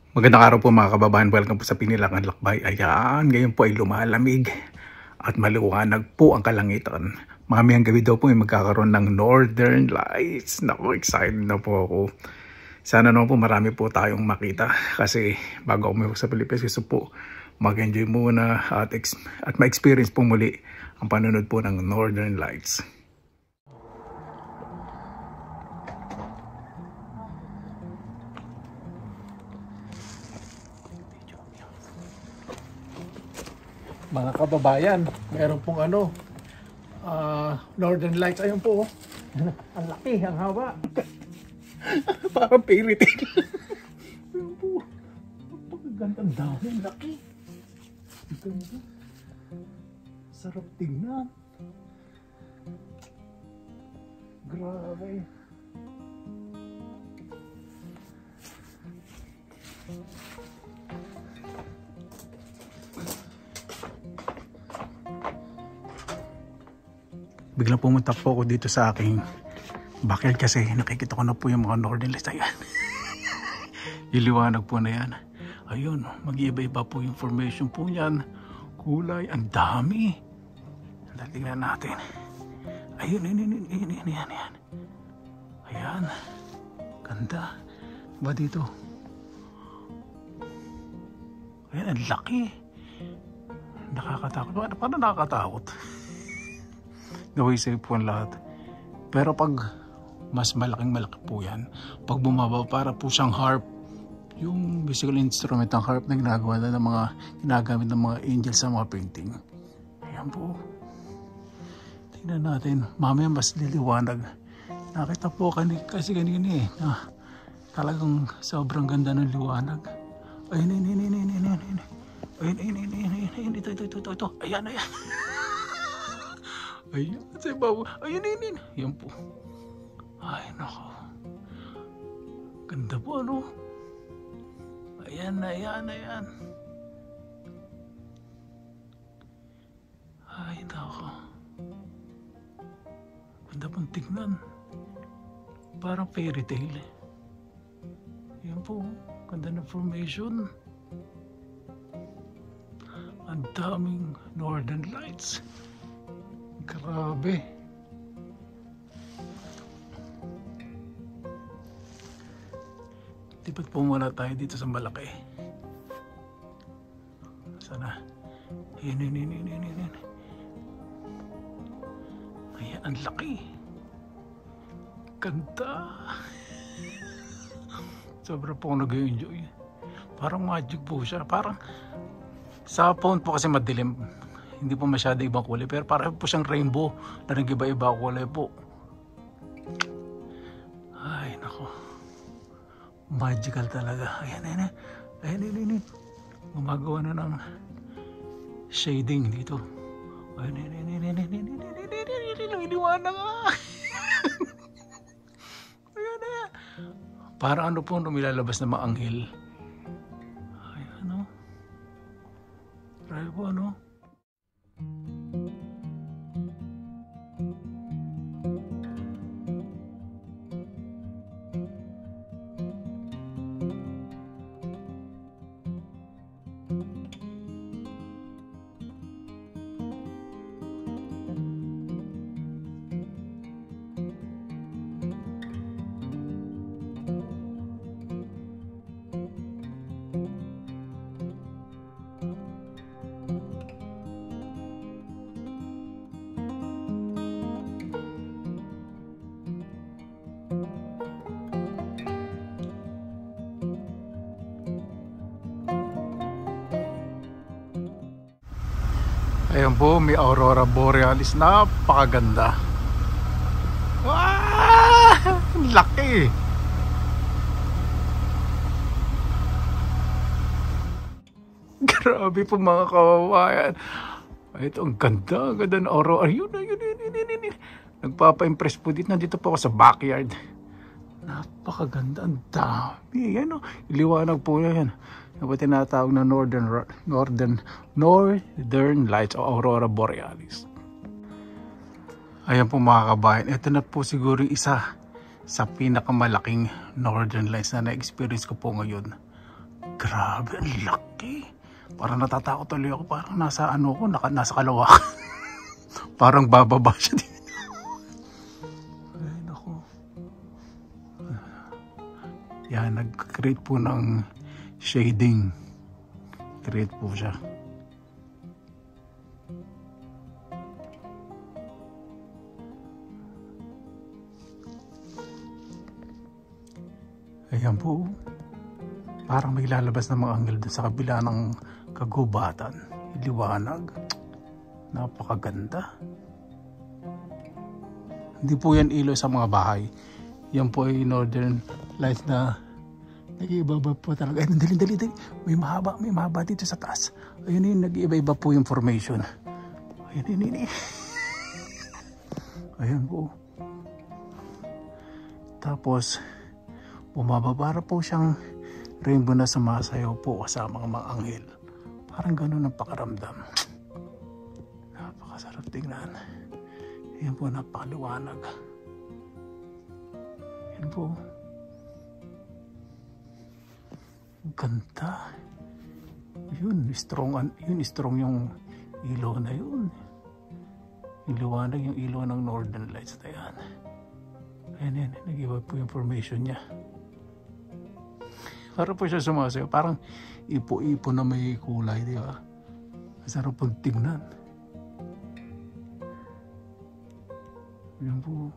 Magandang araw po mga kababayan, welcome po sa Pinilangan Lakbay. Ayan, ngayon po ay lumalamig at maliwanag po ang kalangitan. Mamayang gabi daw po ay magkakaroon ng Northern Lights. Naku, excited na po ako. Sana naman po marami po tayong makita kasi bago ako may sa Pilipinas, gusto po mag-enjoy muna at ma-experience po muli ang panonood po ng Northern Lights. Mga kababayan, meron pong Northern Lights. Ayun po, ang laki, ang haba. Parang fairy tale. Ayun po, napakaganda, ang dami, ang laki. Ang ganda. Sarap tingnan. Grabe. Biglang pumunta po ako dito sa aking backyard kasi nakikita ko na po yung mga Northern Lights. Ayan. Yung liwanag po na yan. Ayun, mag-iiba-iba po yung formation po yan. Kulay, ang dami. Tingnan natin. Ayun, yan. Ayan. Ganda. Ba dito? Ayan, ang laki. Nakakatakot. Paano nakakatakot? Gawin safe po ang lahat. Pero pag mas malaki po yan, pag bumaba para po siyang harp, yung musical instrument ng harp na ginagawa na ng mga ginagamit ng mga angels sa mga painting. Ayan po. Tingnan natin. Mamaya mas liliwanag. Nakita po kasi kanina na talagang sobrang ganda ng liwanag. Ayun. Ayun. Ito. Ayan. Ayun, sa ibabaw. Ayun. Yan po. Ay, nako. Ganda po, ano? Ayan. Ay, nako. Ganda pong tignan. Parang fairy tale. Yan po. Ganda ng formation. Ang daming Northern Lights. Grabe. Lipat po muna tayo dito sa malaki. Sana. Ayan. Ayan, ang laki. Ganda. Sobra po ako nag-enjoy. Parang magic po siya. Parang sa phone po kasi madilim. Hindi po masyado ibang kulay, pero parang po siyang rainbow na nag-iba-iba kulay po. Ay, nako. Magical talaga. Ayan. Gumagawa na ng shading dito. Ayan. Iniwanan nga. Ayan. Parang ano po, lumilalabas na mga anghel. Ayan, Grabe po, Ayan po, may Aurora Borealis. Napakaganda. Laki. Grabe po mga kawawayan. Ito, ang ganda ng Aurora. Ayun. Nagpapa-impress po dito. Nandito po ako sa backyard. Napakaganda. Ang dami. Ayan, iliwanag po yan. Yung tinatawag na Northern Lights o Aurora Borealis. Ayan po mga kabayan. Ito na po siguro isa sa pinakamalaking Northern Lights na na-experience ko po ngayon. Grabe, ang laki. Parang natatakot tuloy ako. Parang nasa ano ko, nasa Kalawakan. Parang bababa siya dito. Ay, naku. Yan, nag-create po ng shading. Create po siya. Ayan po. Parang may lalabas na mga anghel dun sa kabila ng kagubatan. Liwanag. Napakaganda. Hindi po yan ilaw sa mga bahay. Yan po ay northern lights na nag-iiba-iba po talaga. Ayun, dali. May mahaba dito sa taas. Ayun yun, nag-iiba-iba po yung formation. Ayun. Ayun po. Tapos, bumababa po siyang rainbow na sumasayaw po kasama ng mga anghel. Parang ganun ang pakaramdam. Napakasarap tingnan. Yan po, napakaliwanag. Yan po. Ganda. Yun, strong yung ilaw na yun. Yung liwanag, yung ilaw ng northern lights na yan. Ayan, nag-iba po yung formation niya. Para po siya sumasayaw. Parang ipo-ipo na may kulay, di ba? Masarap pong tignan. Yan po.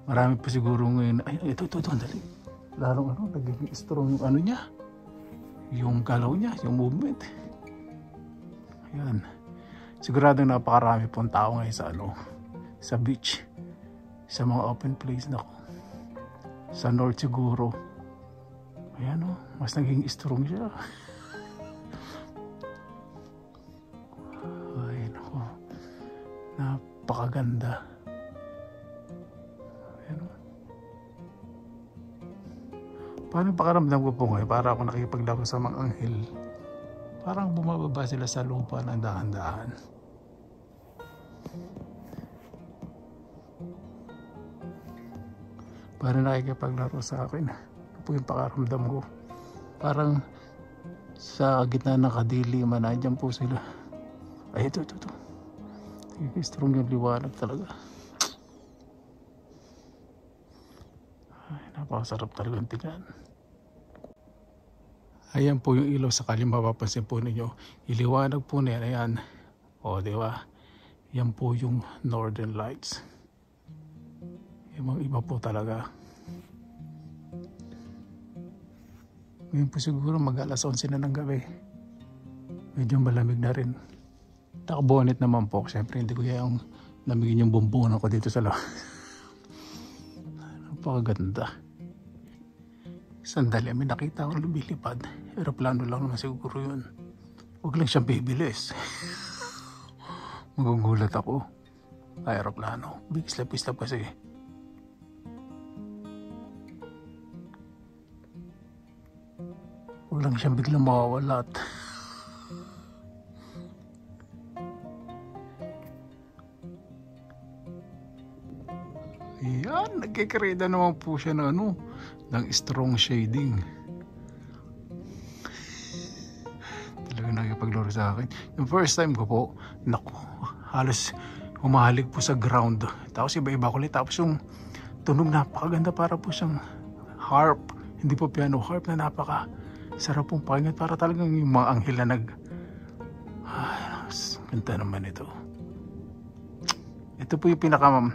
Marami pa siguro ngayon. Ay, ito, dali. Lalong nagiging strong yung ano niya. Yung galaw niya, yung movement. Ayan. Sigurado napakarami pong tao ngayon sa sa beach. Sa mga open place na ko. Sa north siguro. Ayan mas naging strong siya. Ay nako. Napakaganda. Ayan Paano pakaramdam ko po ngayon? Para ako nakikipaglaro sa mga anghel. Parang bumababa sila sa lupa ng dahan-dahan. Parang nakikipaglaro sa akin. Po yung pakaramdam ko. Parang sa gitna ng kadiliman, nandiyan po sila. Ay, ito. Strong yung liwanag talaga. Ay, napakasarap talaga tingnan. Ayan po yung ilaw sa kalim, mapapansin po ninyo. Iliwanag po na yan. Ayan. O, di ba? Yan po yung northern lights. Yung iba po talaga. Ngayon po siguro mag-alas 11 na ng gabi. Medyo malamig na rin. Naka-bonnet naman po. Siyempre hindi ko yung lamigin yung bumbungan ko dito sa loob. Napakaganda. Sandali, may nakita akong lumilipad. Aeroplano lang naman siguro yun. Huwag lang siyang bibilis. Magugulat ako. Aeroplano. Bigislap-bislap kasi. Huwag lang siyang biglang mawawala. Ayan, nagkikreda naman po siya ng ng strong shading. Talaga nakipaglaro sa akin. Yung first time ko po, naku, halos humahalik po sa ground. Tapos iba-iba kulit. Tapos yung tunog napakaganda, para po siyang harp. Hindi po piano, harp na sarap pong pakinggan. Para talagang yung mga anghel na ganda naman ito. Ito po yung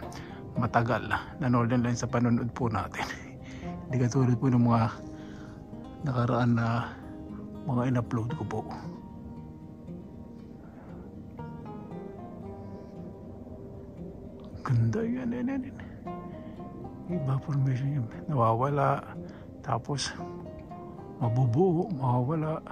matagal na northern lights sa panonood po natin. Hindi katulad po ng mga nakaraan na mga in-upload ko po. Ganda yan. Iba formation yun. Nawawala. Tapos mabubuo, mawawala.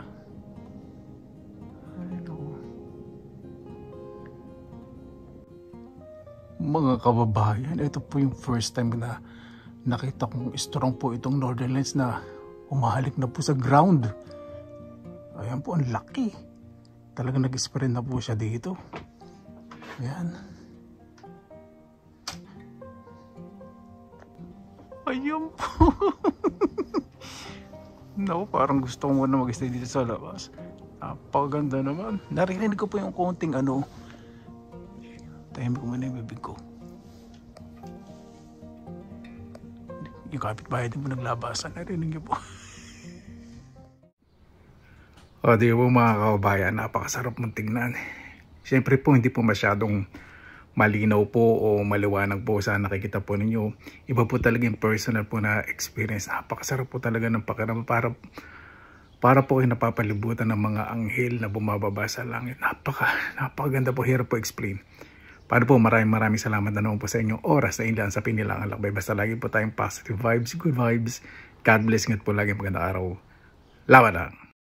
Mga kababayan, ito po yung first time na nakita kong strong po itong northern lights na umahalik na po sa ground. Ayan po, ang laki. Talagang nag-spread na po siya dito. Ayan. Ayan po. No, parang gusto ko muna mag-stay dito sa labas. Napakaganda naman. Narinig ko po yung konting ano. Tahimik ko muna yung bibig ko. Yung kapitbahay din po naglabasan. Narinig niyo po. O di po mga kababayan, napakasarap mong tingnan. Siyempre po hindi po masyadong malinaw po o maliwanag po sa nakikita po ninyo. Iba po talaga yung personal po na experience. Napakasarap po talaga ng pakiramdam. Para po kayo napapalibutan ng mga anghel na bumababa sa langit. Napakaganda po. Hirap po explain. Paano po, maraming salamat na naman po sa inyong oras na indan sa Pinilangan Lakbay. Basta lagi po tayong positive vibes, good vibes. God bless. Ngat po lagi magandang araw. Laban lang.